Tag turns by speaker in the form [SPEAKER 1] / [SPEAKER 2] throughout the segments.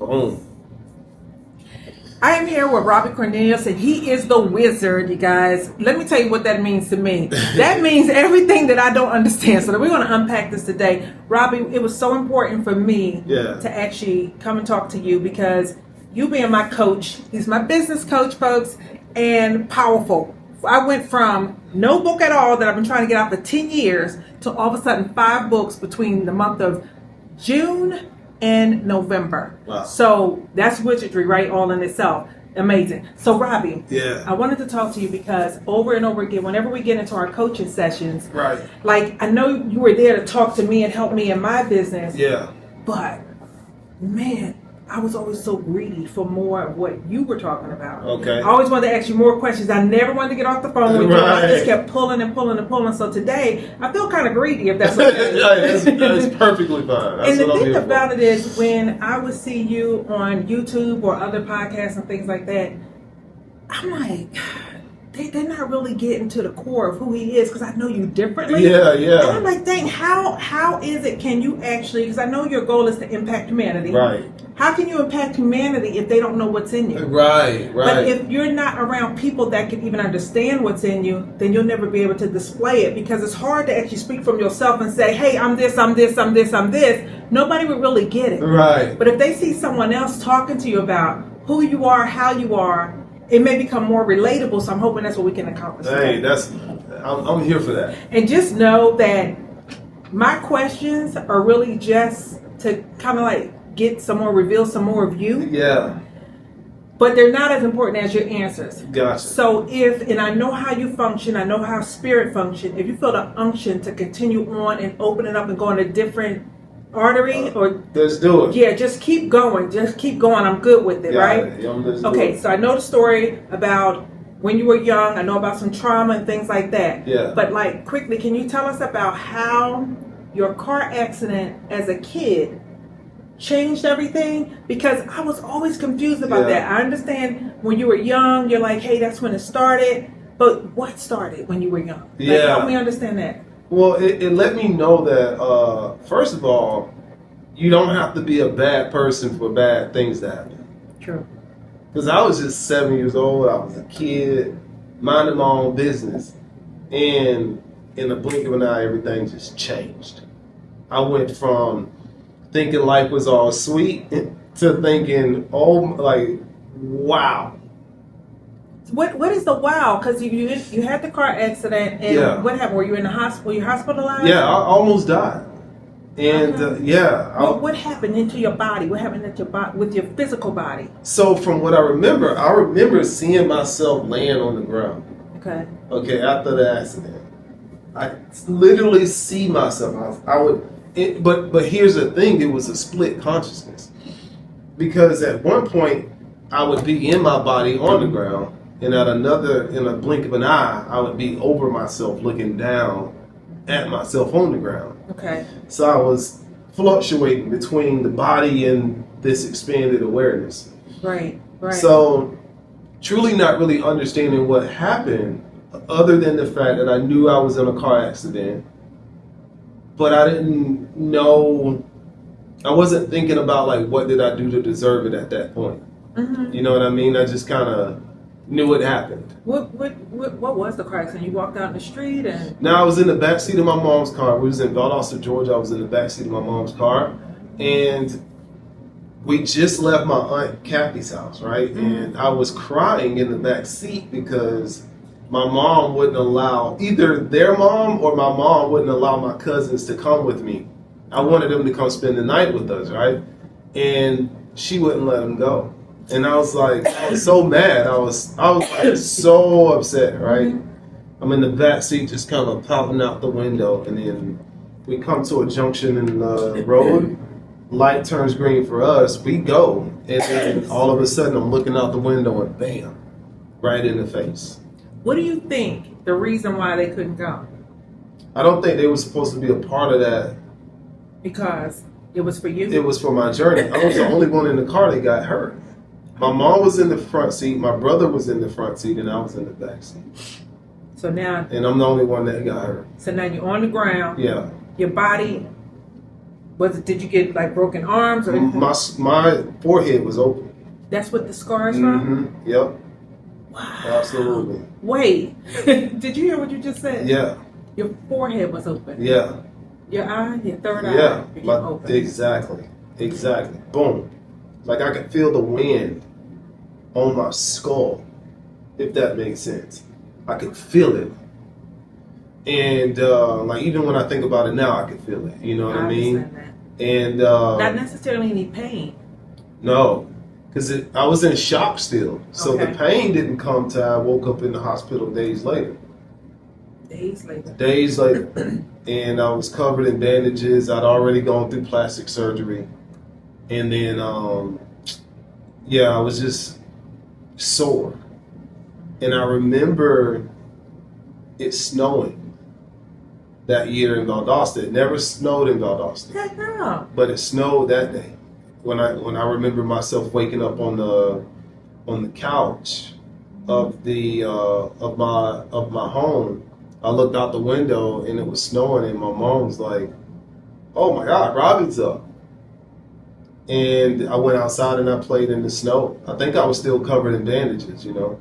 [SPEAKER 1] Boom.
[SPEAKER 2] I am here with Robbie Cornelius, and he is the wizard, you guys. Let me tell you what that means to me. That means everything that I don't understand. So we're going to unpack this today. Robbie, it was so important for me to actually come and talk to you because you being my coach, he's my business coach, folks, and powerful. I went from no book at all that I've been trying to get out for 10 years to all of a sudden 5 books between the month of June and November.
[SPEAKER 1] Wow.
[SPEAKER 2] So that's wizardry, right? All in itself. Amazing. So Robbie,
[SPEAKER 1] I
[SPEAKER 2] wanted to talk to you because over and over again, whenever we get into our coaching sessions,
[SPEAKER 1] right,
[SPEAKER 2] like I know you were there to talk to me and help me in my business.
[SPEAKER 1] Yeah.
[SPEAKER 2] But man, I was always so greedy for more of what you were talking about.
[SPEAKER 1] Okay.
[SPEAKER 2] I always wanted to ask you more questions. I never wanted to get off the phone with you. I just kept pulling and pulling and pulling. So today, I feel kind of greedy, if that's okay.
[SPEAKER 1] That's perfectly fine. That's
[SPEAKER 2] and the thing about it is, when I would see you on YouTube or other podcasts and things like that, I'm like, they're not really getting to the core of who he is because I know you differently.
[SPEAKER 1] Yeah.
[SPEAKER 2] And I'm like, dang, how is it, can you actually, because I know your goal is to impact humanity.
[SPEAKER 1] Right.
[SPEAKER 2] How can you impact humanity if they don't know what's in you?
[SPEAKER 1] Right.
[SPEAKER 2] But if you're not around people that can even understand what's in you, then you'll never be able to display it because it's hard to actually speak from yourself and say, hey, I'm this, I'm this, I'm this, I'm this. Nobody would really get it.
[SPEAKER 1] Right.
[SPEAKER 2] But if they see someone else talking to you about who you are, how you are, it may become more relatable. So I'm hoping that's what we can accomplish.
[SPEAKER 1] Hey, I'm here for that.
[SPEAKER 2] And just know that my questions are really just to kind of like reveal some more of you.
[SPEAKER 1] Yeah.
[SPEAKER 2] But they're not as important as your answers.
[SPEAKER 1] Gotcha.
[SPEAKER 2] So and I know how you function, I know how spirit function. If you feel the unction to continue on and open it up and go in a different artery
[SPEAKER 1] let's do it.
[SPEAKER 2] Yeah, just keep going. Just keep going. I'm good with it, right? Okay, so I know the story about when you were young. I know about some trauma and things like that.
[SPEAKER 1] Yeah.
[SPEAKER 2] But like quickly, can you tell us about how your car accident as a kid changed everything? Because I was always confused about that. I understand when you were young, you're like, hey, that's when it started. But what started when you were young? Like, help me understand that.
[SPEAKER 1] Well, it let me know that, first of all, you don't have to be a bad person for bad things to happen.
[SPEAKER 2] True.
[SPEAKER 1] Because I was just 7 years old. I was a kid, minding my own business. And in the blink of an eye, everything just changed. I went from thinking life was all sweet to thinking, wow.
[SPEAKER 2] What is the wow? Because you had the car accident, and what happened? Were you in the hospital? Were you hospitalized?
[SPEAKER 1] Yeah, I almost died. And
[SPEAKER 2] what happened into your body? What happened into your body with your physical body?
[SPEAKER 1] So from what I remember seeing myself laying on the ground. Okay, after the accident, I literally see myself. But here's the thing: it was a split consciousness, because at one point I would be in my body on the ground. And in a blink of an eye, I would be over myself, looking down at myself on the ground.
[SPEAKER 2] Okay.
[SPEAKER 1] So I was fluctuating between the body and this expanded awareness.
[SPEAKER 2] Right.
[SPEAKER 1] So truly not really understanding what happened, other than the fact that I knew I was in a car accident, but I didn't know, I wasn't thinking about like, what did I do to deserve it at that point? Mm-hmm. You know what I mean? I just kind of knew it happened.
[SPEAKER 2] What was the car accident? You walked out in the street and...
[SPEAKER 1] No, I was in the backseat of my mom's car. We was in Valdosta, Georgia. I was in the backseat of my mom's car. And we just left my Aunt Kathy's house, right? Mm-hmm. And I was crying in the back seat because my mom wouldn't allow, either their mom or my mom wouldn't allow my cousins to come with me. I wanted them to come spend the night with us, right? And she wouldn't let them go. And I was like, I was so mad. I was like so upset, right? I'm in the back seat just kind of popping out the window, and then we come to a junction in the road. Light turns green for us. We go, and then all of a sudden I'm looking out the window and bam, right in the face.
[SPEAKER 2] What do you think the reason why they couldn't go?
[SPEAKER 1] I don't think they were supposed to be a part of that.
[SPEAKER 2] Because it was for you?
[SPEAKER 1] It was for my journey. I was the only one in the car that got hurt. My mom was in the front seat, my brother was in the front seat, and I was in the back seat.
[SPEAKER 2] So now...
[SPEAKER 1] And I'm the only one that got hurt.
[SPEAKER 2] So now you're on the ground.
[SPEAKER 1] Yeah.
[SPEAKER 2] Your body Did you get like broken arms or anything?
[SPEAKER 1] My forehead was open.
[SPEAKER 2] That's what the scar is from?
[SPEAKER 1] Yep.
[SPEAKER 2] Wow.
[SPEAKER 1] Absolutely.
[SPEAKER 2] Wait, did you hear what you just said?
[SPEAKER 1] Yeah.
[SPEAKER 2] Your forehead was open.
[SPEAKER 1] Yeah.
[SPEAKER 2] Your eye, your third eye
[SPEAKER 1] Yeah.
[SPEAKER 2] became open.
[SPEAKER 1] Exactly. Boom. Like I could feel the wind on my skull, if that makes sense. I could feel it. And like even when I think about it now, I could feel it. You know what I mean?
[SPEAKER 2] Understand that.
[SPEAKER 1] And
[SPEAKER 2] not necessarily any pain.
[SPEAKER 1] No, because I was in shock still. So
[SPEAKER 2] Okay.
[SPEAKER 1] the pain didn't come till I woke up in the hospital days later. Days later. And I was covered in bandages. I'd already gone through plastic surgery. And then, I was just sore. And I remember it snowing that year in Valdosta. It never snowed in Valdosta.
[SPEAKER 2] Heck no.
[SPEAKER 1] But it snowed that day. When I remember myself waking up on the couch of the of my home, I looked out the window and it was snowing, and my mom was like, "Oh my God, Robbie's up!" And I went outside and I played in the snow. I think I was still covered in bandages, you know.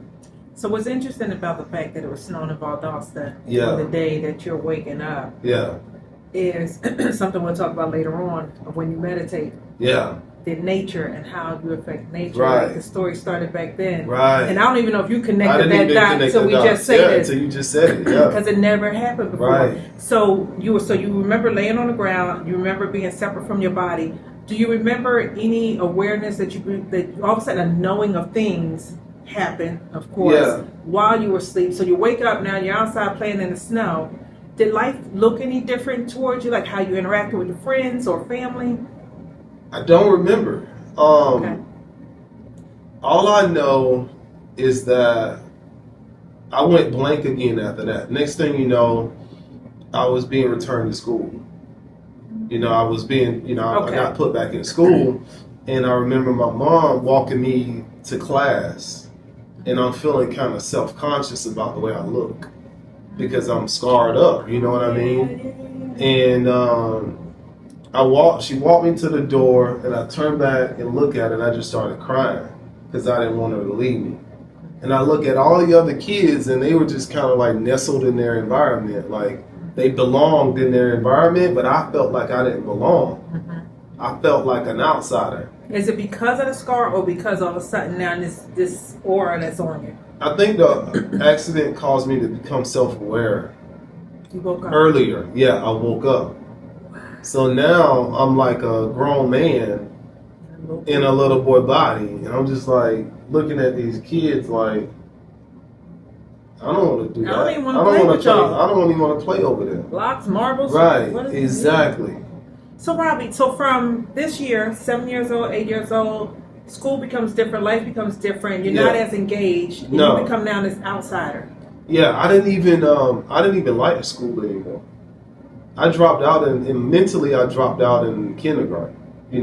[SPEAKER 2] So what's interesting about the fact that it was snowing in Valdosta
[SPEAKER 1] Yeah.
[SPEAKER 2] on the day that you're waking up
[SPEAKER 1] Yeah.
[SPEAKER 2] is something we'll talk about later on when you meditate.
[SPEAKER 1] Yeah.
[SPEAKER 2] The nature and how you affect nature.
[SPEAKER 1] Right.
[SPEAKER 2] Like the story started back then.
[SPEAKER 1] Right.
[SPEAKER 2] And I don't even know if you
[SPEAKER 1] I
[SPEAKER 2] connected
[SPEAKER 1] didn't
[SPEAKER 2] that
[SPEAKER 1] even
[SPEAKER 2] dot
[SPEAKER 1] connect
[SPEAKER 2] until
[SPEAKER 1] the
[SPEAKER 2] we
[SPEAKER 1] dots.
[SPEAKER 2] just say
[SPEAKER 1] Yeah,
[SPEAKER 2] this.
[SPEAKER 1] until you just said it. Yeah.
[SPEAKER 2] Because it never happened before.
[SPEAKER 1] Right.
[SPEAKER 2] So you remember laying on the ground. You remember being separate from your body. Do you remember any awareness that all of a sudden a knowing of things happened? Of course,
[SPEAKER 1] Yeah.
[SPEAKER 2] while you were asleep. So you wake up now. You're outside playing in the snow. Did life look any different towards you? Like how you interacted with your friends or family?
[SPEAKER 1] I don't remember.
[SPEAKER 2] Okay.
[SPEAKER 1] All I know is that I went blank again after that. Next thing you know, I was being returned to school. You know, I was being, I got put back in school. And I remember my mom walking me to class. And I'm feeling kind of self-conscious about the way I look. Because I'm scarred up, you know what I mean? And she walked me to the door, and I turned back and looked at her, and I just started crying because I didn't want her to leave me. And I look at all the other kids, and they were just kind of like nestled in their environment, like they belonged in their environment, but I felt like I didn't belong.
[SPEAKER 2] Mm-hmm.
[SPEAKER 1] I felt like an outsider.
[SPEAKER 2] Is it because of the scar, or because all of a sudden now this aura that's on you?
[SPEAKER 1] I think the accident caused me to become self-aware.
[SPEAKER 2] You woke up
[SPEAKER 1] earlier. Yeah, I woke up. So now I'm like a grown man in a little boy body, and I'm just like looking at these kids like, I don't want to do that.
[SPEAKER 2] I don't even want to play with y'all.
[SPEAKER 1] I don't even want to play over there.
[SPEAKER 2] Blocks, marbles.
[SPEAKER 1] Right.
[SPEAKER 2] What is
[SPEAKER 1] Exactly.
[SPEAKER 2] it? So Robbie, from this year, 7 years old, 8 years old, school becomes different, life becomes different. You're not as engaged. And
[SPEAKER 1] No.
[SPEAKER 2] You become now this outsider.
[SPEAKER 1] Yeah, I didn't even like school anymore. I dropped out and mentally I dropped out in kindergarten,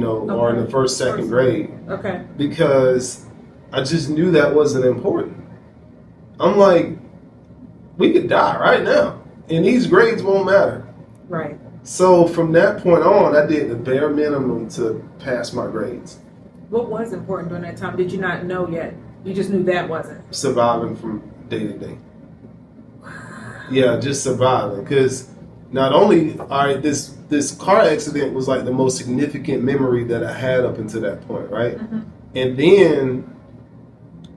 [SPEAKER 1] or in the first, second grade.
[SPEAKER 2] Okay.
[SPEAKER 1] Because I just knew that wasn't important. I'm like, we could die right now, and these grades won't matter.
[SPEAKER 2] Right.
[SPEAKER 1] So from that point on, I did the bare minimum to pass my grades.
[SPEAKER 2] What was important during that time? Did you not know yet? You just knew that wasn't?
[SPEAKER 1] Surviving from day to day. Yeah, just surviving. Because not only, this car accident was like the most significant memory that I had up until that point, right?
[SPEAKER 2] Mm-hmm.
[SPEAKER 1] And then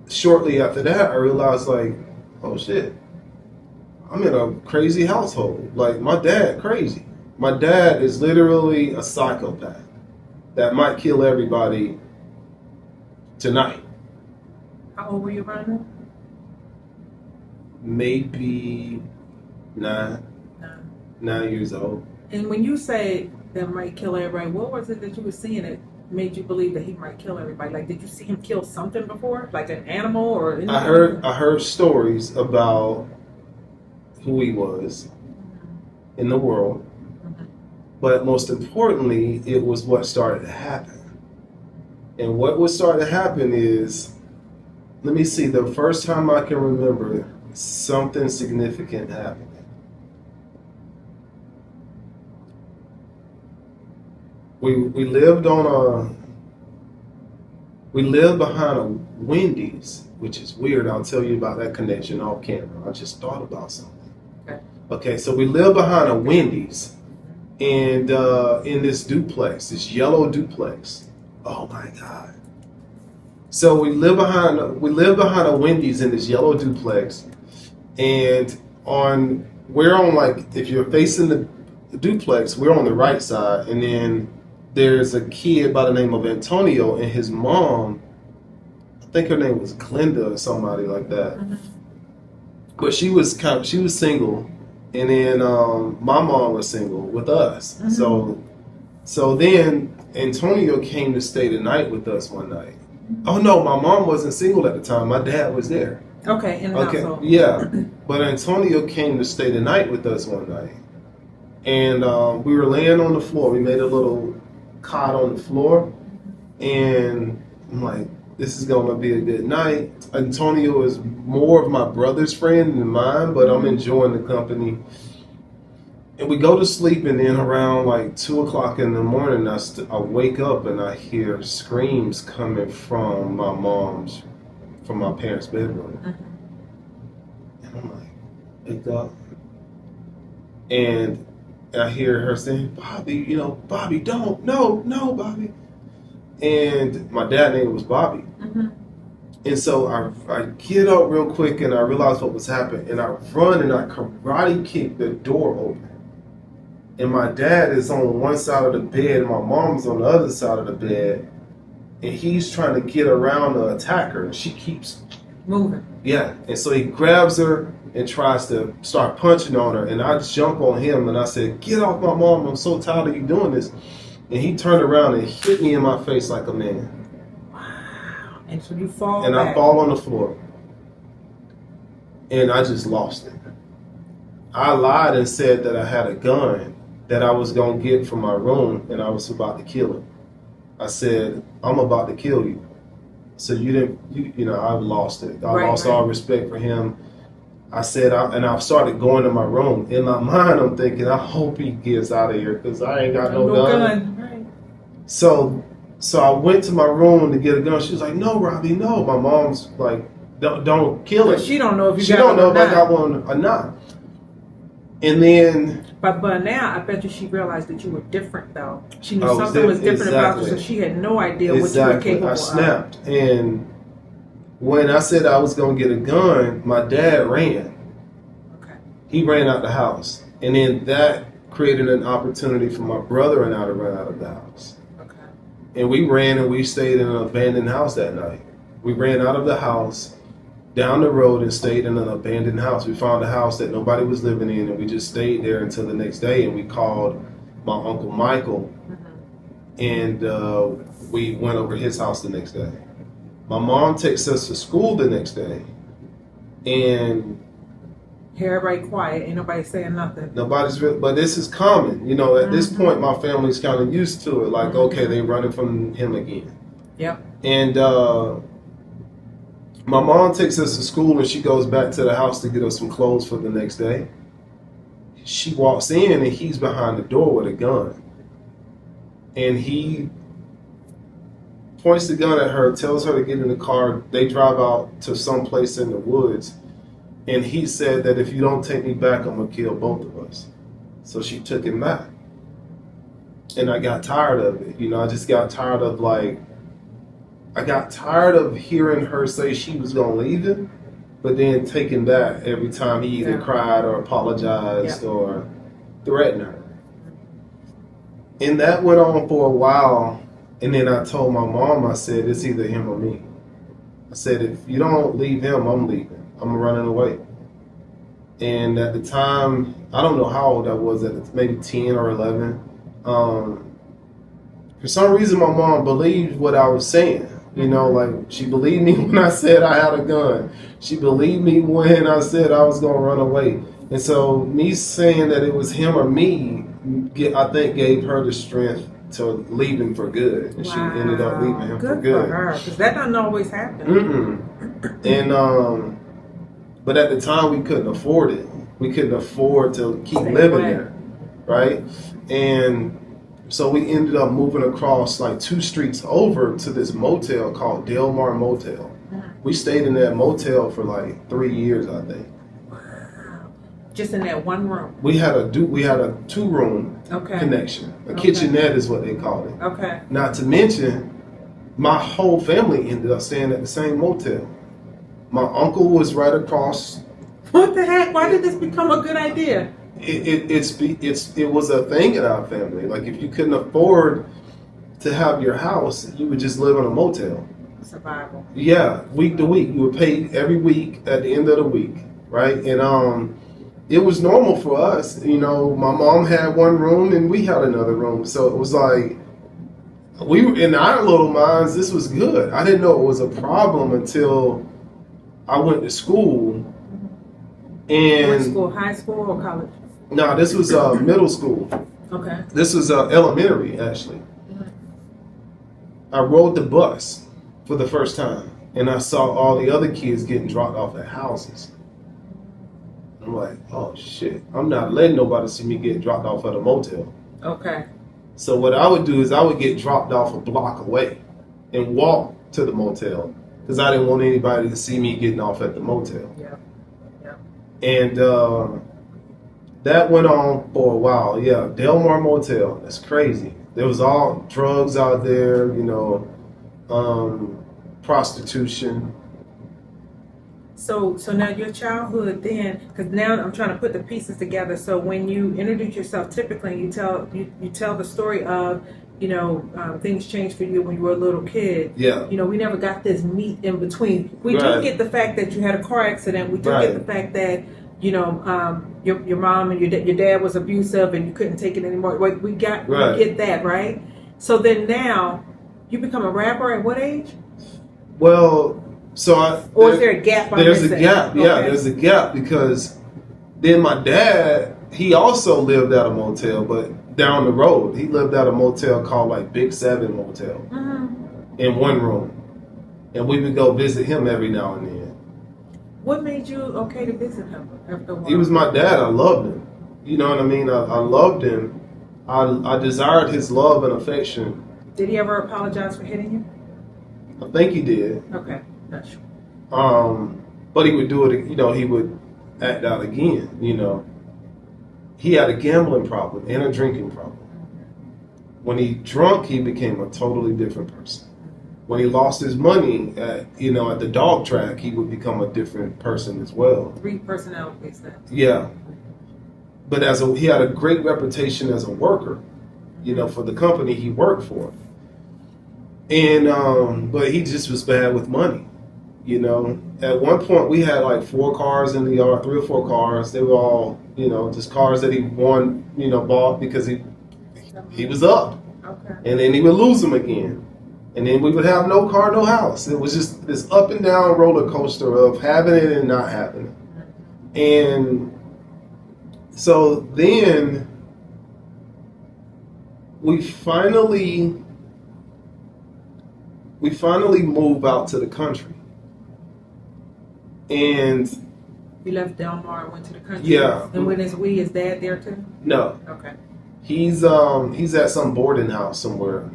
[SPEAKER 1] shortly after that, I realized like, oh shit, I'm in a crazy household. Like my dad, crazy. My dad is literally a psychopath that might kill everybody tonight.
[SPEAKER 2] How old were you around then?
[SPEAKER 1] Maybe 9 years old.
[SPEAKER 2] And when you say that might kill everybody, what was it that you were seeing that made you believe that he might kill everybody? Like, did you see him kill something before, like an animal or anything?
[SPEAKER 1] I heard stories about who he was in the world, but most importantly, it was what started to happen. And what was starting to happen is, let me see, the first time I can remember something significant happening. we lived behind a Wendy's, which is weird. I'll tell you about that connection off camera. I just thought about something. Okay, so we lived behind a Wendy's, and in this duplex, this yellow duplex. Oh my God! So we lived behind a Wendy's in this yellow duplex, and we're on, like, if you're facing the duplex, we're on the right side, and then there's a kid by the name of Antonio, and his mom, I think her name was Glenda or somebody like that. Mm-hmm. But she was single, and then my mom was single with us. Mm-hmm. So then Antonio came to stay the night with us one night. Oh no, my mom wasn't single at the time. My dad was there.
[SPEAKER 2] Okay, in the household.
[SPEAKER 1] Yeah, but Antonio came to stay the night with us one night, and we were laying on the floor. We made a little cot on the floor, and I'm like, this is gonna be a good night. Antonio is more of my brother's friend than mine, but I'm enjoying the company. And we go to sleep, and then around like 2:00 in the morning, I wake up and I hear screams coming from my parents' bedroom. Mm-hmm. And I'm like, wake up. And I hear her saying, Bobby, Bobby, don't, no, Bobby. And my dad's name was Bobby. Mm-hmm. And so I get up real quick, and I realize what was happening. And I run and I karate kick the door open. And my dad is on one side of the bed, and my mom's on the other side of the bed. And he's trying to get around to attack her. And she keeps
[SPEAKER 2] moving.
[SPEAKER 1] Yeah. And so he grabs her and tries to start punching on her. And I jump on him, and I said, get off my mom. I'm so tired of you doing this. And he turned around and hit me in my face like a man.
[SPEAKER 2] Wow. And so you fall
[SPEAKER 1] And
[SPEAKER 2] back.
[SPEAKER 1] I fall on the floor. And I just lost it. I lied and said that I had a gun that I was going to get from my room, and I was about to kill him. I said, I'm about to kill you. So I lost it. I lost all respect for him. I said, I started going to my room. In my mind, I'm thinking, I hope he gets out of here, because I ain't got no gun. Right. So I went to my room to get a gun. She was like, no, Robbie, no. My mom's like, don't kill him.
[SPEAKER 2] She don't know if
[SPEAKER 1] I got one or not. And then...
[SPEAKER 2] But now, I bet you she realized that you were different, though. She knew something was different about you, so she had no idea what you were capable of.
[SPEAKER 1] I snapped. And when I said I was going to get a gun, my dad ran. Okay. He ran out the house. And then that created an opportunity for my brother and I to run out of the house. Okay. And we ran, and we stayed in an abandoned house that night. We ran out of the house, down the road, and stayed in an abandoned house. We found a house that nobody was living in, and we just stayed there until the next day. And we called my Uncle Michael, and we went over his house the next day. My mom takes us to school the next day, and
[SPEAKER 2] everybody quiet, ain't nobody saying nothing.
[SPEAKER 1] But this is common. At this point, my family's kind of used to it. Like, okay, they running from him again. Yep. And my mom takes us to school, and she goes back to the house to get us some clothes for the next day. She walks in, and he's behind the door with a gun. And he points the gun at her, tells her to get in the car. They drive out to some place in the woods. And he said that if you don't take me back, I'm going to kill both of us. So she took him back. And I got tired of it. I just got tired of, I got tired of hearing her say she was going to leave him, but then taking back every time he either cried or apologized or threatened her. And that went on for a while. And then I told my mom, I said, it's either him or me. I said, if you don't leave him, I'm leaving. I'm running away. And at the time, I don't know how old I was maybe 10 or 11. For some reason, my mom believed what I was saying. She believed me when I said I had a gun. She believed me when I said I was going to run away. And so me saying that it was him or me, I think gave her the strength to leave him for good. And she ended up leaving him for good.
[SPEAKER 2] Good for her, because that doesn't always happen.
[SPEAKER 1] And, but at the time, we couldn't afford it. We couldn't afford to keep living there, right? And So we ended up moving across like 2 streets over to this motel called Del Mar Motel. We stayed in that motel for like 3 years, I think.
[SPEAKER 2] Wow. Just in that one room.
[SPEAKER 1] We had a 2-room connection. A kitchenette is what they called it.
[SPEAKER 2] Okay.
[SPEAKER 1] Not to mention, my whole family ended up staying at the same motel. My uncle was right across.
[SPEAKER 2] What the heck? Why did this become a good idea?
[SPEAKER 1] It was a thing in our family. Like if you couldn't afford to have your house, you would just live in a motel.
[SPEAKER 2] Survival.
[SPEAKER 1] Yeah, week to week. You were paid every week at the end of the week, right? And it was normal for us. You know, my mom had one room and we had another room. So it was like, we were in our little minds, this was good. I didn't know it was a problem until I went to school. And
[SPEAKER 2] What school? High school or college?
[SPEAKER 1] No, this was middle school.
[SPEAKER 2] Okay.
[SPEAKER 1] This was elementary, actually. I rode the bus for the first time, and I saw all the other kids getting dropped off at houses. I'm like, oh shit, I'm not letting nobody see me get dropped off at a motel.
[SPEAKER 2] Okay.
[SPEAKER 1] So what I would do is I would get dropped off a block away and walk to the motel because I didn't want anybody to see me getting off at the motel.
[SPEAKER 2] Yeah.
[SPEAKER 1] And that went on for a while. Yeah, Del Mar Motel. That's crazy. There was all drugs out there, you know, prostitution.
[SPEAKER 2] So now your childhood then, because now I'm trying to put the pieces together. So when you introduce yourself, typically you tell the story of, you know, things changed for you when you were a little kid.
[SPEAKER 1] Yeah.
[SPEAKER 2] You know, we never got this meat in between. We do get the fact that you had a car accident. We do get the fact that, you know, your mom and your dad was abusive and you couldn't take it anymore. We get that, right? So then now you become a rapper at what age?
[SPEAKER 1] Well,
[SPEAKER 2] is there a gap?
[SPEAKER 1] There's a gap. Yeah, okay. There's a gap because then my dad, he also lived at a motel, but down the road, he lived at a motel called like Big 7 Motel in one room. And we would go visit him every now and then.
[SPEAKER 2] What made you okay to visit him after a while?
[SPEAKER 1] He was my dad. I loved him. You know what I mean? I loved him. I desired his love and affection.
[SPEAKER 2] Did he ever apologize for hitting you?
[SPEAKER 1] I think he did.
[SPEAKER 2] Okay, not sure.
[SPEAKER 1] But he would do it, you know, he would act out again, you know. He had a gambling problem and a drinking problem. When he drunk, he became a totally different person. When he lost his money at the dog track, he would become a different person as well.
[SPEAKER 2] 3 personalities then.
[SPEAKER 1] Yeah. But he had a great reputation as a worker, you know, for the company he worked for. And but he just was bad with money, you know. At one point we had like 4 cars in the yard, 3 or 4 cars. They were all, you know, just cars that he bought because he was up.
[SPEAKER 2] Okay. And
[SPEAKER 1] then he would lose them again. And then we would have no car, no house. It was just this up and down roller coaster of having it and not having it. And so then we finally moved out to the country. And
[SPEAKER 2] you left Del Mar and went to the country?
[SPEAKER 1] Yeah.
[SPEAKER 2] And when is dad there too?
[SPEAKER 1] No.
[SPEAKER 2] Okay.
[SPEAKER 1] He's at some boarding house somewhere.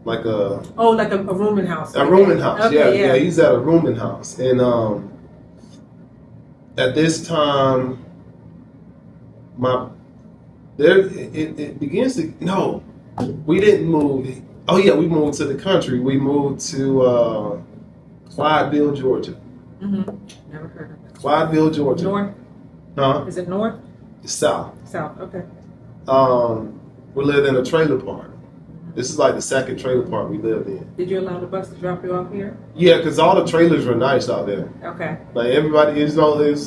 [SPEAKER 1] Like a
[SPEAKER 2] rooming house.
[SPEAKER 1] A rooming house.
[SPEAKER 2] Okay,
[SPEAKER 1] yeah. He's at a rooming house. And at this time we didn't move. Oh yeah, we moved to the country. We moved to Clydeville, Georgia.
[SPEAKER 2] Never heard of it.
[SPEAKER 1] Clydeville, Georgia.
[SPEAKER 2] North?
[SPEAKER 1] Huh?
[SPEAKER 2] Is it north?
[SPEAKER 1] South.
[SPEAKER 2] South, okay.
[SPEAKER 1] We lived in a trailer park. This is like the second trailer park we lived in.
[SPEAKER 2] Did you allow the bus to drop you off here?
[SPEAKER 1] Yeah, because all the trailers were nice out there.
[SPEAKER 2] Okay.
[SPEAKER 1] Like everybody, it's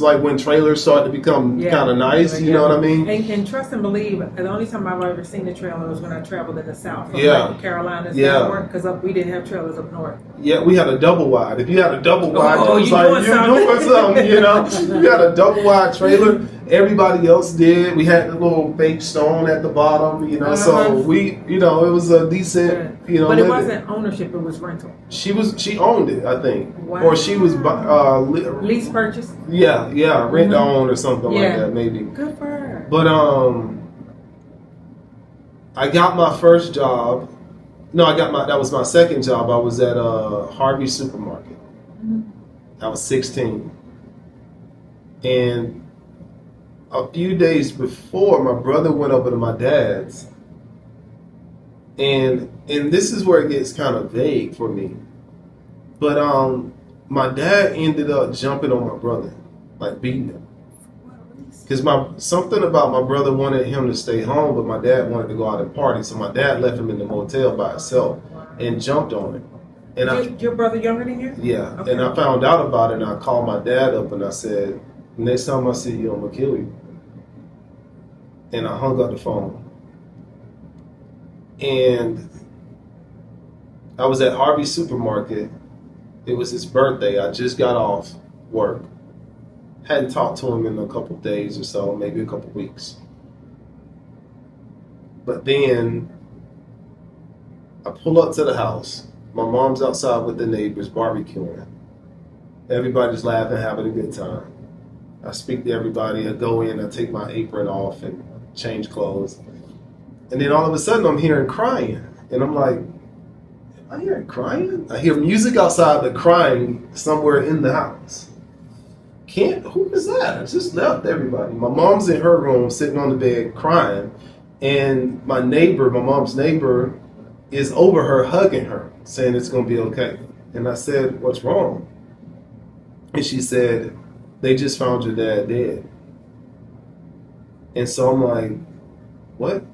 [SPEAKER 1] like when trailers start to become kind of nice, you know what I mean?
[SPEAKER 2] And trust and believe, the only time I've ever seen a trailer was when I traveled in the South. From like the Carolinas downward, because we didn't have trailers up north.
[SPEAKER 1] Yeah, we had a double wide. If you had a double wide, it was like
[SPEAKER 2] doing
[SPEAKER 1] something, you know? You had a double wide trailer. Everybody else did. We had the little fake stone at the bottom, you know, so we, you know, it was a decent, you know.
[SPEAKER 2] But it wasn't ownership, it was rental.
[SPEAKER 1] She owned it, I think.
[SPEAKER 2] Wow.
[SPEAKER 1] Or she was
[SPEAKER 2] lease purchase?
[SPEAKER 1] Yeah, rent to own or something like that, maybe.
[SPEAKER 2] Good for her.
[SPEAKER 1] But I got my first job. No, that was my second job. I was at Harvey Supermarket. I was 16. And a few days before, my brother went over to my dad's. And this is where it gets kind of vague for me. But my dad ended up jumping on my brother, like beating him. Because something about my brother wanted him to stay home, but my dad wanted to go out and party. So my dad left him in the motel by himself and jumped on him. And
[SPEAKER 2] your brother younger than you?
[SPEAKER 1] Yeah.
[SPEAKER 2] Okay.
[SPEAKER 1] And I found out about it, and I called my dad up, and I said, next time I see you, I'm going to kill you. And I hung up the phone. And I was at Harvey Supermarket. It was his birthday. I just got off work. Hadn't talked to him in a couple days or so, maybe a couple weeks. But then I pull up to the house. My mom's outside with the neighbors barbecuing. Everybody's laughing, having a good time. I speak to everybody. I go in, I take my apron off and change clothes. And then all of a sudden I'm hearing crying. And I'm like, am I hearing crying? I hear music outside, but crying somewhere in the house. Who is that? I just left everybody. My mom's in her room sitting on the bed crying. And my mom's neighbor, is over her hugging her, saying it's going to be okay. And I said, what's wrong? And she said, they just found your dad dead. And so I'm like, what?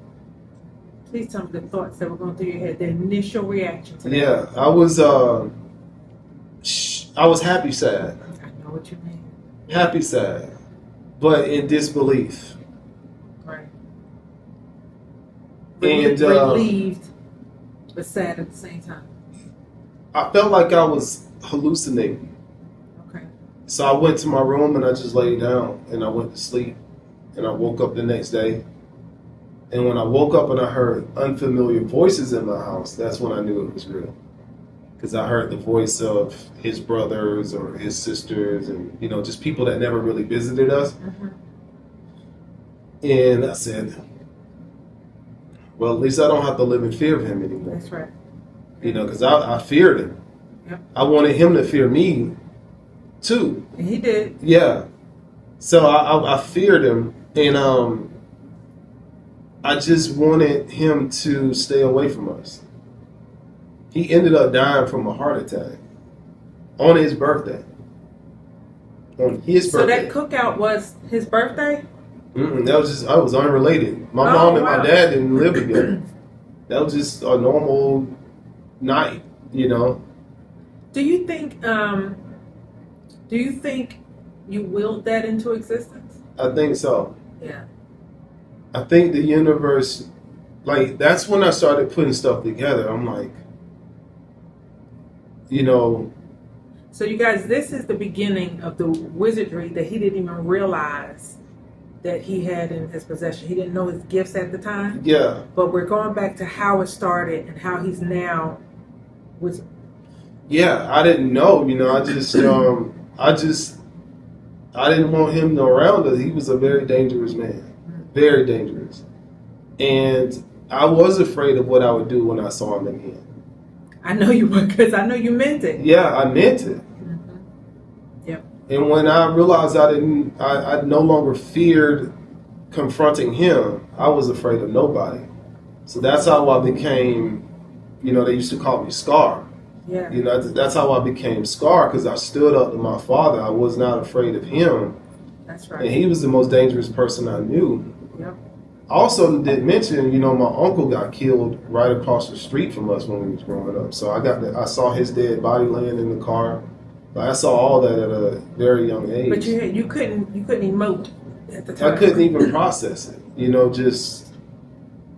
[SPEAKER 2] Please tell me the thoughts that were going through your head, the initial reaction to that.
[SPEAKER 1] Yeah, I was happy sad.
[SPEAKER 2] I know what you mean.
[SPEAKER 1] Happy sad, but in disbelief.
[SPEAKER 2] Right.
[SPEAKER 1] And
[SPEAKER 2] relieved, but sad at the same time.
[SPEAKER 1] I felt like I was hallucinating.
[SPEAKER 2] Okay.
[SPEAKER 1] So I went to my room and I just laid down and I went to sleep. And I woke up the next day. And when I woke up and I heard unfamiliar voices in my house, that's when I knew it was real. Because I heard the voice of his brothers or his sisters and, just people that never really visited us.
[SPEAKER 2] Mm-hmm.
[SPEAKER 1] And I said, well, at least I don't have to live in fear of him anymore.
[SPEAKER 2] That's right.
[SPEAKER 1] Because I feared him.
[SPEAKER 2] Yep.
[SPEAKER 1] I wanted him to fear me, too.
[SPEAKER 2] And he did.
[SPEAKER 1] Yeah. So I feared him. And I just wanted him to stay away from us. He ended up dying from a heart attack on his birthday. Birthday.
[SPEAKER 2] So that cookout was his birthday?
[SPEAKER 1] I was unrelated. My mom and my dad didn't live together. That was just a normal night,
[SPEAKER 2] Do you think you willed that into existence?
[SPEAKER 1] I think so.
[SPEAKER 2] Yeah.
[SPEAKER 1] I think the universe, that's when I started putting stuff together. I'm like,
[SPEAKER 2] So you guys, this is the beginning of the wizardry that he didn't even realize that he had in his possession. He didn't know his gifts at the time.
[SPEAKER 1] Yeah.
[SPEAKER 2] But we're going back to how it started and how he's now wizard.
[SPEAKER 1] Yeah, I didn't know. I didn't want him around us. He was a very dangerous man. Very dangerous. And I was afraid of what I would do when I saw him again.
[SPEAKER 2] I know you were, because I know you meant it.
[SPEAKER 1] Yeah, I meant it.
[SPEAKER 2] Mm-hmm. Yep.
[SPEAKER 1] And when I realized I no longer feared confronting him, I was afraid of nobody. So that's how I became, they used to call me Scar.
[SPEAKER 2] Yeah.
[SPEAKER 1] That's how I became Scar, because I stood up to my father. I was not afraid of him.
[SPEAKER 2] That's right.
[SPEAKER 1] And he was the most dangerous person I knew.
[SPEAKER 2] Yep.
[SPEAKER 1] Also, didn't mention, my uncle got killed right across the street from us when we was growing up. So I saw his dead body laying in the car. But I saw all that at a very young age.
[SPEAKER 2] But you couldn't emote at the time.
[SPEAKER 1] I couldn't even process it.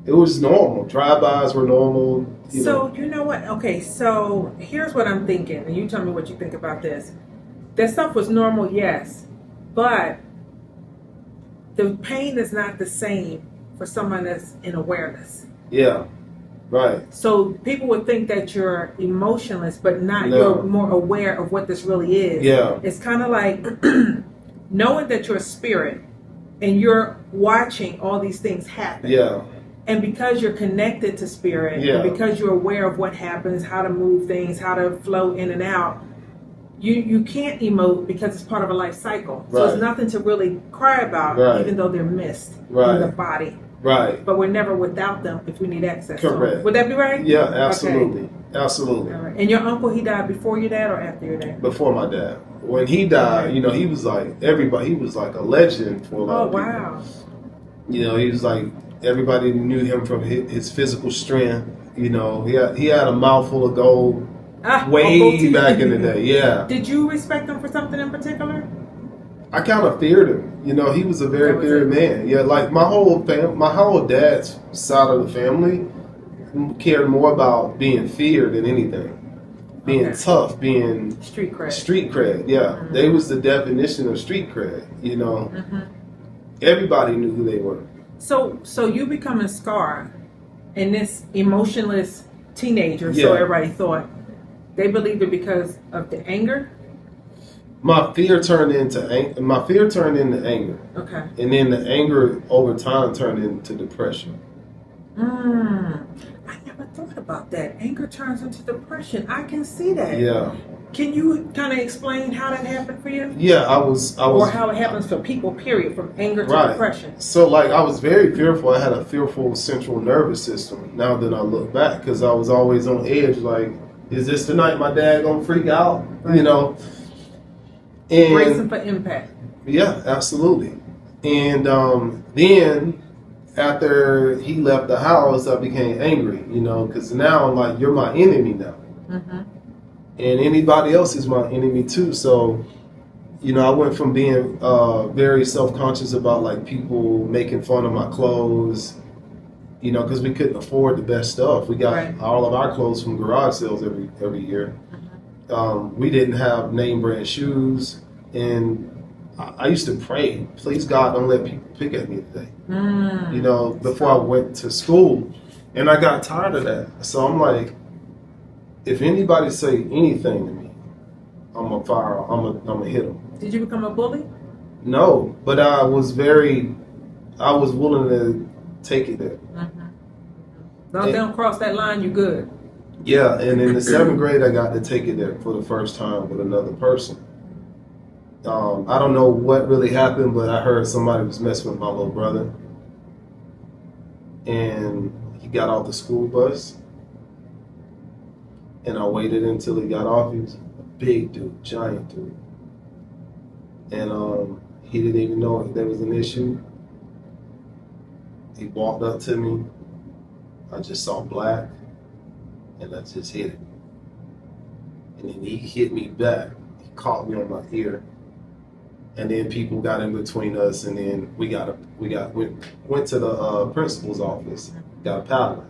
[SPEAKER 1] It was normal. Drive-bys were normal.
[SPEAKER 2] So you know what? Okay, so here's what I'm thinking, and you tell me what you think about this. That stuff was normal, yes, but the pain is not the same for someone that's in awareness.
[SPEAKER 1] Yeah, right.
[SPEAKER 2] So people would think that you're emotionless, but not.
[SPEAKER 1] No.
[SPEAKER 2] You're more aware of what this really is.
[SPEAKER 1] Yeah.
[SPEAKER 2] It's kind of like knowing that you're a spirit and you're watching all these things happen.
[SPEAKER 1] Yeah.
[SPEAKER 2] And because you're connected to spirit,
[SPEAKER 1] Yeah.
[SPEAKER 2] and because you're aware of what happens, how to move things, how to flow in and out, you can't emote because it's part of a life cycle. So
[SPEAKER 1] Right.
[SPEAKER 2] it's nothing to really cry about,
[SPEAKER 1] Right.
[SPEAKER 2] even though they're missed
[SPEAKER 1] Right.
[SPEAKER 2] in the body.
[SPEAKER 1] Right.
[SPEAKER 2] But we're never without them if we need access to
[SPEAKER 1] Correct.
[SPEAKER 2] them. Would that be right?
[SPEAKER 1] Yeah, absolutely.
[SPEAKER 2] Okay.
[SPEAKER 1] Absolutely.
[SPEAKER 2] All right. And your uncle, he died before your dad or after your dad?
[SPEAKER 1] Before my dad. When he died,
[SPEAKER 2] Okay.
[SPEAKER 1] you know, he was like everybody. He was like a legend for a lot
[SPEAKER 2] Oh,
[SPEAKER 1] of people.
[SPEAKER 2] wow.
[SPEAKER 1] You know, he was like everybody knew him from his physical strength. You know, he had a mouthful of gold way back in the day. Yeah.
[SPEAKER 2] Did you respect him for something in particular?
[SPEAKER 1] I kind of feared him. You know, he was a very feared man. Yeah, like my whole dad's side of the family cared more about being feared than anything. Being tough, being
[SPEAKER 2] street cred.
[SPEAKER 1] Street cred, yeah.
[SPEAKER 2] Mm-hmm.
[SPEAKER 1] They was the definition of street cred. You know, everybody knew who they were.
[SPEAKER 2] So you becoming Scar, and this emotionless teenager.
[SPEAKER 1] Yeah.
[SPEAKER 2] So everybody thought they believed it because of the anger.
[SPEAKER 1] My fear turned into anger,
[SPEAKER 2] Okay.
[SPEAKER 1] and then the anger over time turned into depression.
[SPEAKER 2] I never thought about that. Anger turns into depression. I can see that.
[SPEAKER 1] Yeah,
[SPEAKER 2] Can you kind of explain how that happened for you?
[SPEAKER 1] yeah. I was,
[SPEAKER 2] Or how it happens for people, period, from anger to depression.
[SPEAKER 1] So, like, I was very fearful. I had a fearful central nervous system. Now that I look back, because I was always on edge. Like, is this the night my dad gonna freak out?
[SPEAKER 2] Right.
[SPEAKER 1] You know. And
[SPEAKER 2] Bracing for impact.
[SPEAKER 1] yeah, absolutely. And then after he left the house, I became angry. You know, because now I'm like, you're my enemy now.
[SPEAKER 2] Mm-hmm.
[SPEAKER 1] And anybody else is my enemy too. So, you know, I went from being very self-conscious about like people making fun of my clothes, you know, because we couldn't afford the best stuff. We got all of our clothes from garage sales every year. We didn't have name brand shoes, and I used to pray, please God, don't let people pick at me today. You know, before I went to school, and I got tired of that. So I'm like, if anybody say anything to me, I'm gonna fire. I'm gonna hit them.
[SPEAKER 2] Did you become a bully?
[SPEAKER 1] No, but I was willing to take it there.
[SPEAKER 2] Long as they don't cross that line, you good.
[SPEAKER 1] Yeah, and in the 7th grade, I got to take it there for the first time with another person. I don't know what really happened, but I heard somebody was messing with my little brother, and he got off the school bus. And I waited until he got off. He was a big dude, giant dude. And he didn't even know there was an issue. He walked up to me. I just saw black, and I just hit him. And then he hit me back. He caught me on my ear. And then people got in between us, and then went to the principal's office, got a paddle.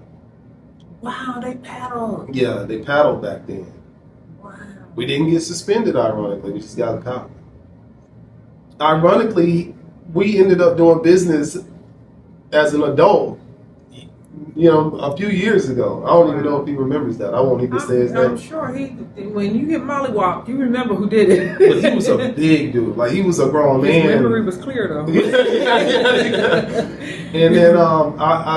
[SPEAKER 2] Wow, they paddled.
[SPEAKER 1] Yeah, they paddled back then.
[SPEAKER 2] Wow.
[SPEAKER 1] We didn't get suspended, ironically. We just got a paddle. Ironically, we ended up doing business as an adult, you know, a few years ago. I don't even know if he remembers that. I won't even say his name.
[SPEAKER 2] I'm sure when you get mollywopped, you remember who did it.
[SPEAKER 1] But he was a big dude. Like, he was a grown man.
[SPEAKER 2] His memory was clear, though.
[SPEAKER 1] And then I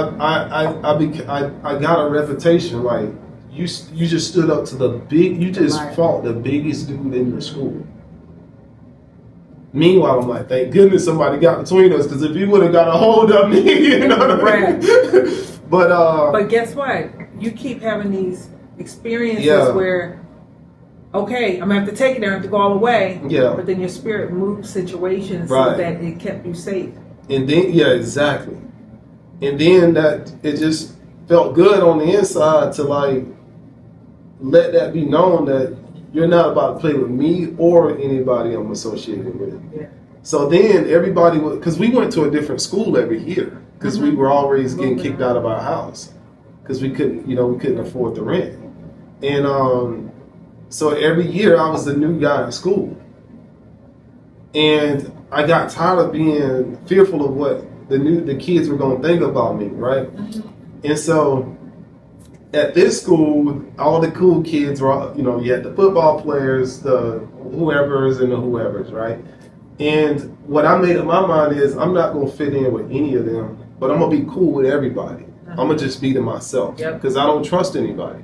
[SPEAKER 1] got a reputation. Like, you just stood up to you just fought the biggest dude in your school. Meanwhile, I'm like, thank goodness somebody got between us, because if you would have got a hold of me, you know what I mean? But
[SPEAKER 2] guess what? You keep having these experiences where, okay, I'm gonna have to take it there, I have to go all the way.
[SPEAKER 1] Yeah.
[SPEAKER 2] But then your spirit moved situations so that it kept you safe.
[SPEAKER 1] And then exactly. And then that it just felt good on the inside to like let that be known that you're not about to play with me or anybody I'm associated with.
[SPEAKER 2] Yeah.
[SPEAKER 1] So then everybody would, because we went to a different school every year, because we were always getting kicked out of our house because we couldn't afford the rent. And so every year I was the new guy in school. And I got tired of being fearful of what the kids were going to think about me, right? And so at this school, all the cool kids were, you had the football players, the whoever's and the whoever's, right? And what I made up my mind is I'm not going to fit in with any of them, but I'm going to be cool with everybody. I'm gonna just be to myself
[SPEAKER 2] Yep.
[SPEAKER 1] because I don't trust anybody.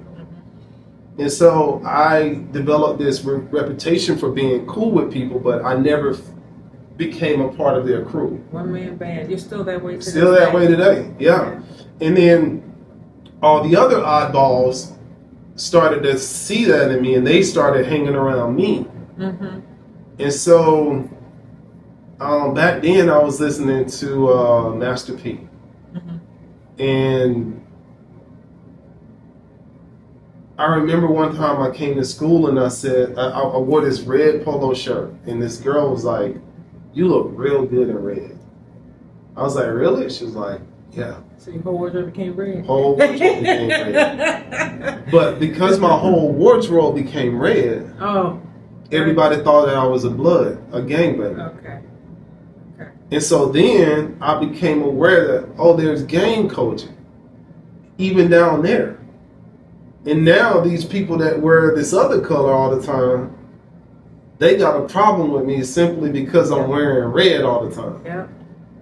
[SPEAKER 1] And so I developed this reputation for being cool with people, but I never became a part of their crew.
[SPEAKER 2] One man band. You're still that way today.
[SPEAKER 1] Still that way today, yeah. And then all the other oddballs started to see that in me, and they started hanging around me.
[SPEAKER 2] Mm-hmm.
[SPEAKER 1] And so back then I was listening to Master P.
[SPEAKER 2] Mm-hmm.
[SPEAKER 1] And I remember one time I came to school and I said, I wore this red polo shirt, and this girl was like, "You look real good in red." I was like, "Really?" She was like, "Yeah."
[SPEAKER 2] So your whole wardrobe became red?
[SPEAKER 1] Whole wardrobe became red. But because my whole wardrobe became red, everybody thought that I was a gangbanger.
[SPEAKER 2] Okay.
[SPEAKER 1] And so then I became aware that, there's gang coaching, even down there. And now these people that wear this other color all the time, they got a problem with me simply because I'm wearing red all the time.
[SPEAKER 2] Yeah.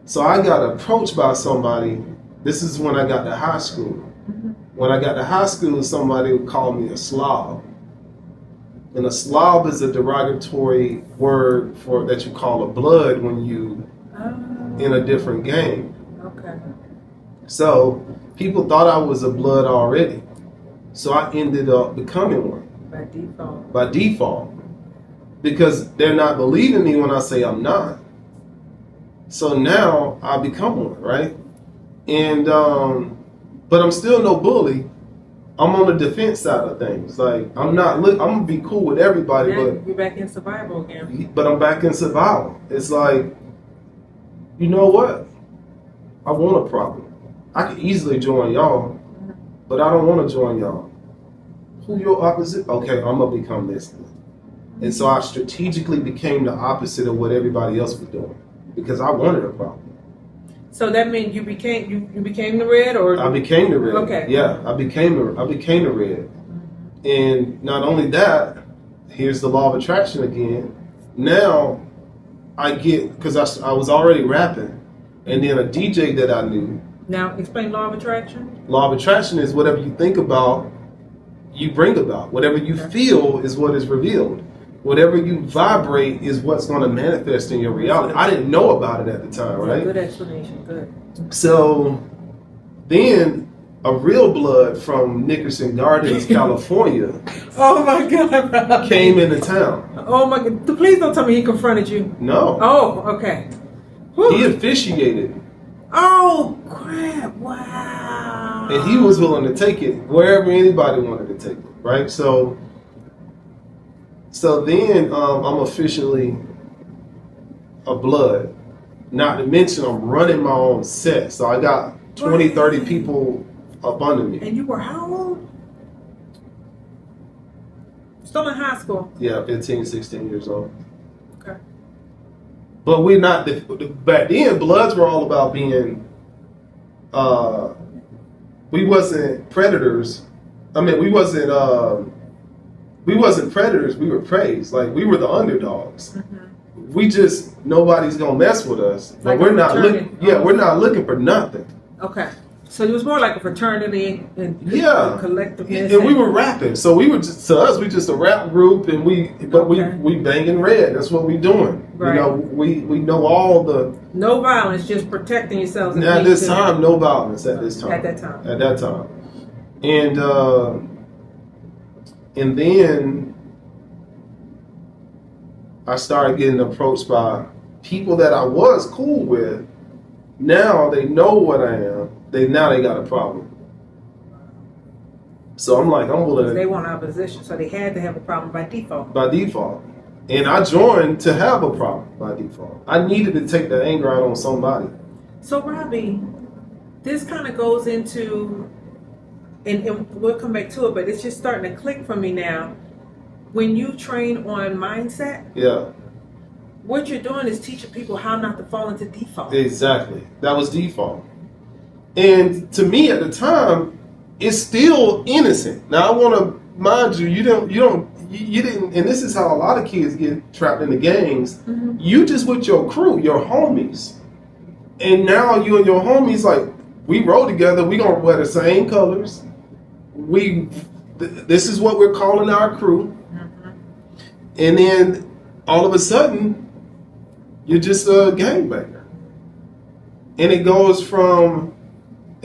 [SPEAKER 1] So I got approached by somebody. This is when I got to high school.
[SPEAKER 2] Mm-hmm.
[SPEAKER 1] When I got to high school, somebody would call me a slob. And a slob is a derogatory word for that you call a blood when you in a different gang.
[SPEAKER 2] Okay.
[SPEAKER 1] So people thought I was a blood already. So I ended up becoming one.
[SPEAKER 2] By
[SPEAKER 1] default. Because they're not believing me when I say I'm not. So now I become one, right? And but I'm still no bully. I'm on the defense side of things. Like I'm gonna be cool with everybody, but
[SPEAKER 2] you're back in survival again.
[SPEAKER 1] But I'm back in survival. It's like, you know what? I want a problem. I could easily join y'all, but I don't want to join y'all. Who your opposite? Okay, I'm gonna become this. And so I strategically became the opposite of what everybody else was doing because I wanted a problem.
[SPEAKER 2] So that means you became the red, or
[SPEAKER 1] I became the red.
[SPEAKER 2] Okay.
[SPEAKER 1] Yeah, I became the red. And not only that, here's the law of attraction again. Now I get, because I was already rapping, and then a DJ that I knew.
[SPEAKER 2] Now explain law of attraction.
[SPEAKER 1] Law of attraction is whatever you think about, you bring about. Whatever you feel is what is revealed. Whatever you vibrate is what's going to manifest in your reality. I didn't know about it at the time, right?
[SPEAKER 2] Good explanation. Good.
[SPEAKER 1] So then a real blood from Nickerson Gardens, California,
[SPEAKER 2] Oh my God!
[SPEAKER 1] came into town.
[SPEAKER 2] Oh my God! Please don't tell me he confronted you.
[SPEAKER 1] No.
[SPEAKER 2] Oh, okay. Whew.
[SPEAKER 1] He officiated.
[SPEAKER 2] Oh crap! Wow.
[SPEAKER 1] And he was willing to take it wherever anybody wanted to take it, right? So then I'm officially a blood. Not to mention I'm running my own set. So I got 20, 30 people up under me.
[SPEAKER 2] And you were how old? Still in high school.
[SPEAKER 1] Yeah, 15, 16 years old.
[SPEAKER 2] Okay.
[SPEAKER 1] But we're not, back then, Bloods were all about being, we wasn't predators. I mean, we wasn't predators, we were preys. Like, we were the underdogs. Mm-hmm. We just, nobody's gonna mess with us. But
[SPEAKER 2] Like
[SPEAKER 1] we're not looking, we're not looking for nothing.
[SPEAKER 2] Okay. So it was more like a fraternity and collectiveness.
[SPEAKER 1] And we were rapping. So we were just, to us, we just a rap group, and we banging red. That's what we doing.
[SPEAKER 2] Right.
[SPEAKER 1] You know, we know all the.
[SPEAKER 2] No violence, just protecting yourselves.
[SPEAKER 1] At this time, no violence at this time.
[SPEAKER 2] At that time.
[SPEAKER 1] At that time. And then I started getting approached by people that I was cool with. Now they know what I am. Now they got a problem. So I'm like, I'm willing.
[SPEAKER 2] They want opposition, so they had to have a problem by default.
[SPEAKER 1] By default. And I joined to have a problem by default. I needed to take the anger out on somebody.
[SPEAKER 2] So Robbie, this kind of goes into, and we'll come back to it, but it's just starting to click for me now. When you train on mindset, what you're doing is teaching people how not to fall into default.
[SPEAKER 1] Exactly. That was default. And to me at the time, it's still innocent. Now I want to mind you, you didn't, and this is how a lot of kids get trapped in the gangs. Mm-hmm. You just with your crew, your homies. And now you and your homies like, we roll together. We gonna wear the same colors. This is what we're calling our crew. And then all of a sudden, you're just a gangbanger. And it goes from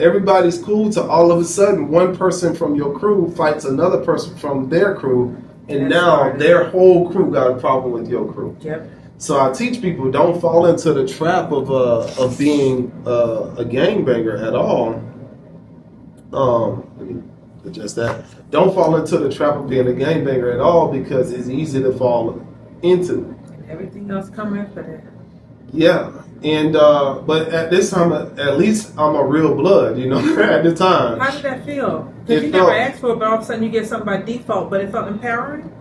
[SPEAKER 1] everybody's cool to all of a sudden one person from your crew fights another person from their crew, and now their whole crew got a problem with your crew.
[SPEAKER 2] Yep.
[SPEAKER 1] So I teach people, don't fall into the trap of being a gangbanger at all. Let me adjust that. Don't fall into the trap of being a gangbanger at all, because it's easy to fall into.
[SPEAKER 2] And everything else come after that.
[SPEAKER 1] Yeah, and but at this time, at least I'm a real blood, you know. At the time,
[SPEAKER 2] How did that feel? Because you never asked for it, but all of a sudden you get something by default, but it felt empowering?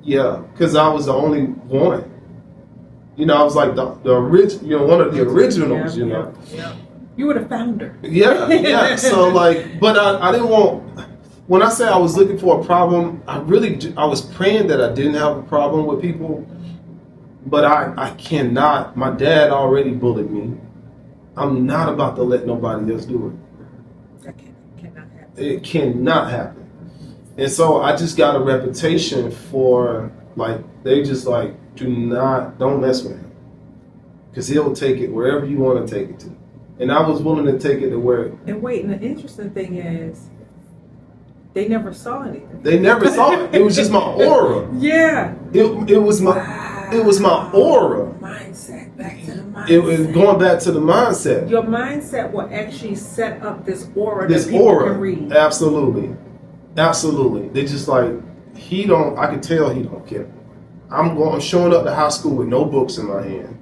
[SPEAKER 1] yeah, because I was the only one. You know, I was like the original, you know, one of the originals, you know.
[SPEAKER 2] Yeah. You were the founder.
[SPEAKER 1] Yeah. So like, but I didn't want. When I say I was looking for a problem, I was praying that I didn't have a problem with people. But I cannot. My dad already bullied me. I'm not about to let nobody else do it.
[SPEAKER 2] That cannot happen.
[SPEAKER 1] It cannot happen. And so I just got a reputation for, like, they just like, don't mess with him, because he'll take it wherever you want to take it to. And I was willing to take it to where.
[SPEAKER 2] And wait, and the interesting thing is, they never saw anything.
[SPEAKER 1] They never saw it. It was just my aura.
[SPEAKER 2] Yeah.
[SPEAKER 1] It was my.
[SPEAKER 2] Wow.
[SPEAKER 1] It was my aura.
[SPEAKER 2] Mindset, back to the mindset.
[SPEAKER 1] It was going back to the mindset.
[SPEAKER 2] Your mindset will actually set up this aura
[SPEAKER 1] This
[SPEAKER 2] that people
[SPEAKER 1] aura.
[SPEAKER 2] can read.
[SPEAKER 1] Absolutely. They just like, I could tell he don't care. I'm showing up to high school with no books in my hand.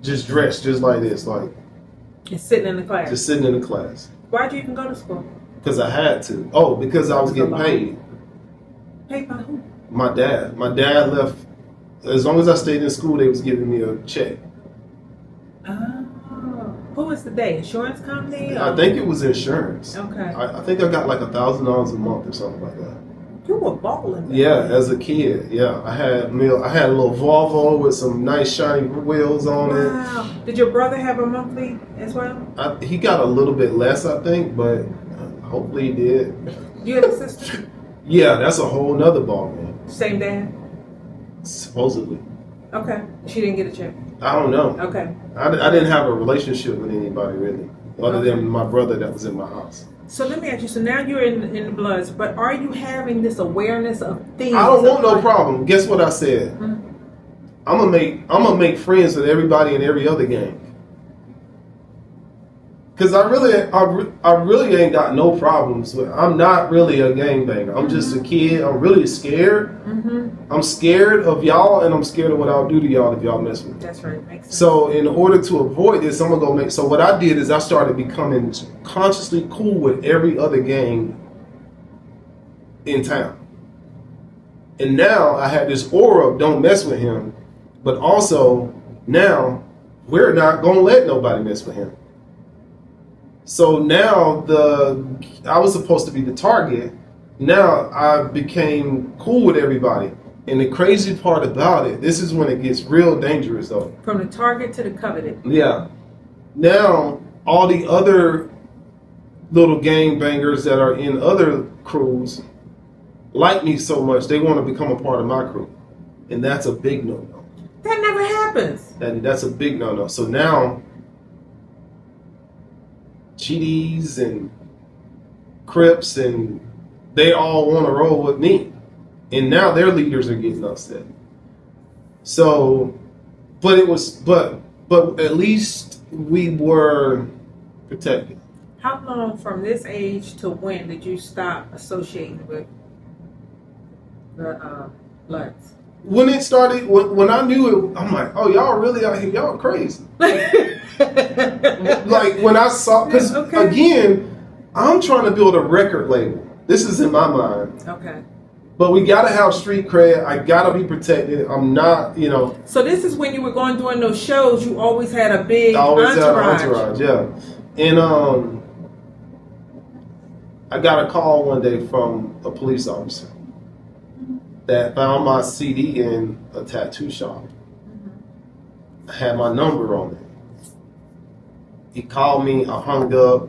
[SPEAKER 1] Just dressed just like this, like
[SPEAKER 2] And sitting in the class.
[SPEAKER 1] just sitting in the class.
[SPEAKER 2] Why'd you even go to school?
[SPEAKER 1] Because I had to. Oh, because I was getting paid.
[SPEAKER 2] Paid by who?
[SPEAKER 1] My dad. My dad left. As long as I stayed in school, they was giving me a check.
[SPEAKER 2] Oh. Who was the day? Insurance company?
[SPEAKER 1] I think it was insurance.
[SPEAKER 2] Okay.
[SPEAKER 1] I think I got like $1,000 a month or something like that.
[SPEAKER 2] You were balling.
[SPEAKER 1] Yeah, as a kid. Yeah, I had a little Volvo with some nice shiny wheels on it.
[SPEAKER 2] Wow. Did your brother have a monthly as well?
[SPEAKER 1] He got a little bit less, I think, but hopefully he did.
[SPEAKER 2] You had a sister?
[SPEAKER 1] Yeah, that's a whole nother ballgame.
[SPEAKER 2] Same dad?
[SPEAKER 1] Supposedly.
[SPEAKER 2] Okay. She didn't get a check?
[SPEAKER 1] I don't know.
[SPEAKER 2] Okay.
[SPEAKER 1] I didn't have a relationship with anybody really, other than my brother that was in my house.
[SPEAKER 2] So let me ask you, so now you're in the Bloods, but are you having this awareness of things?
[SPEAKER 1] I don't want no problem. Guess what I said?
[SPEAKER 2] Mm-hmm.
[SPEAKER 1] I'm gonna make friends with everybody in every other gang. Cause I really ain't got no problems with. I'm not really a gangbanger. I'm just a kid. I'm really scared.
[SPEAKER 2] Mm-hmm.
[SPEAKER 1] I'm scared of y'all, and I'm scared of what I'll do to y'all if y'all mess with me.
[SPEAKER 2] That's right. Makes sense.
[SPEAKER 1] So in order to avoid this, I'm gonna go make. So what I did is I started becoming consciously cool with every other gang in town. And now I had this aura of don't mess with him, but also now we're not gonna let nobody mess with him. So now I was supposed to be the target. Now I became cool with everybody. And the crazy part about it, this is when it gets real dangerous though.
[SPEAKER 2] From the target to the coveted.
[SPEAKER 1] Yeah. Now all the other little gangbangers that are in other crews like me so much, they want to become a part of my crew. And that's a big no-no.
[SPEAKER 2] That never happens.
[SPEAKER 1] That's a big no-no. So now GDs and Crips and they all want to roll with me. And now their leaders are getting upset. So, but at least we were protected.
[SPEAKER 2] How long from this age to when did you stop associating with the Bloods?
[SPEAKER 1] When it started, when I knew it, I'm like, oh, y'all really out here, y'all crazy. Like when I saw, because again, I'm trying to build a record label. This is in my mind.
[SPEAKER 2] Okay.
[SPEAKER 1] But we gotta have street cred. I gotta be protected. I'm not,
[SPEAKER 2] So this is when you were going doing those shows. You always had a big entourage.
[SPEAKER 1] Had an entourage, yeah. And I got a call one day from a police officer that found my CD in a tattoo shop. I had my number on it. He called me. I hung up.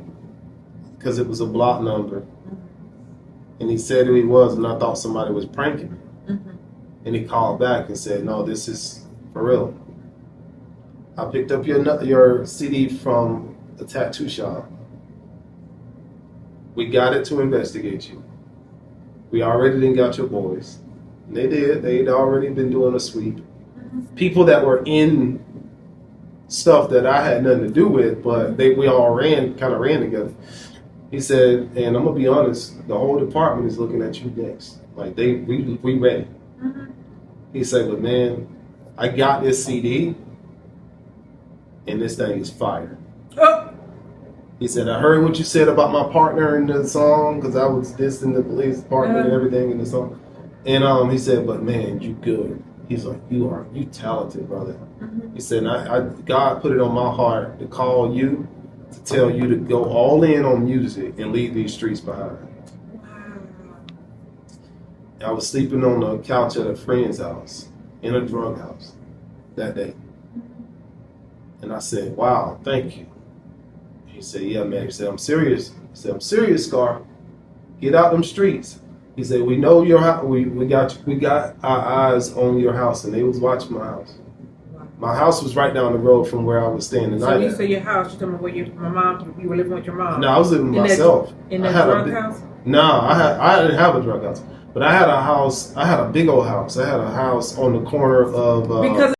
[SPEAKER 1] because it was a block number. And he said who he was, and I thought somebody was pranking me. And he called back and said, no, this is for real. I picked up your CD from the tattoo shop. We got it to investigate you. We already didn't got your boys. And they did. They'd already been doing a sweep. People that were in stuff that I had nothing to do with, but we all kind of ran together. He said, and I'm gonna be honest, the whole department is looking at you next. Like we ready. He said, but man, I got this CD, and this thing is fire.
[SPEAKER 2] Oh.
[SPEAKER 1] He said, I heard what you said about my partner in the song, because I was dissing the police department and everything in the song. And he said, but man, you good. He's like, you talented, brother. He said, God put it on my heart to call you, to tell you to go all in on music and leave these streets behind. I was sleeping on the couch at a friend's house, in a drug house, that day. And I said, wow, thank you. He said, yeah, man. He said, I'm serious. He said, I'm serious, Scar. Get out them streets. He said, we know your house. We got our eyes on your house, and they was watching my house. My house was right down the road from where I was staying the night.
[SPEAKER 2] So you say your house, you told me where you were living with your mom?
[SPEAKER 1] No, I was living with myself.
[SPEAKER 2] In that drug house?
[SPEAKER 1] No, I didn't have a drug house. But I had a house, I had a big old house. I had a house on the corner of...
[SPEAKER 2] because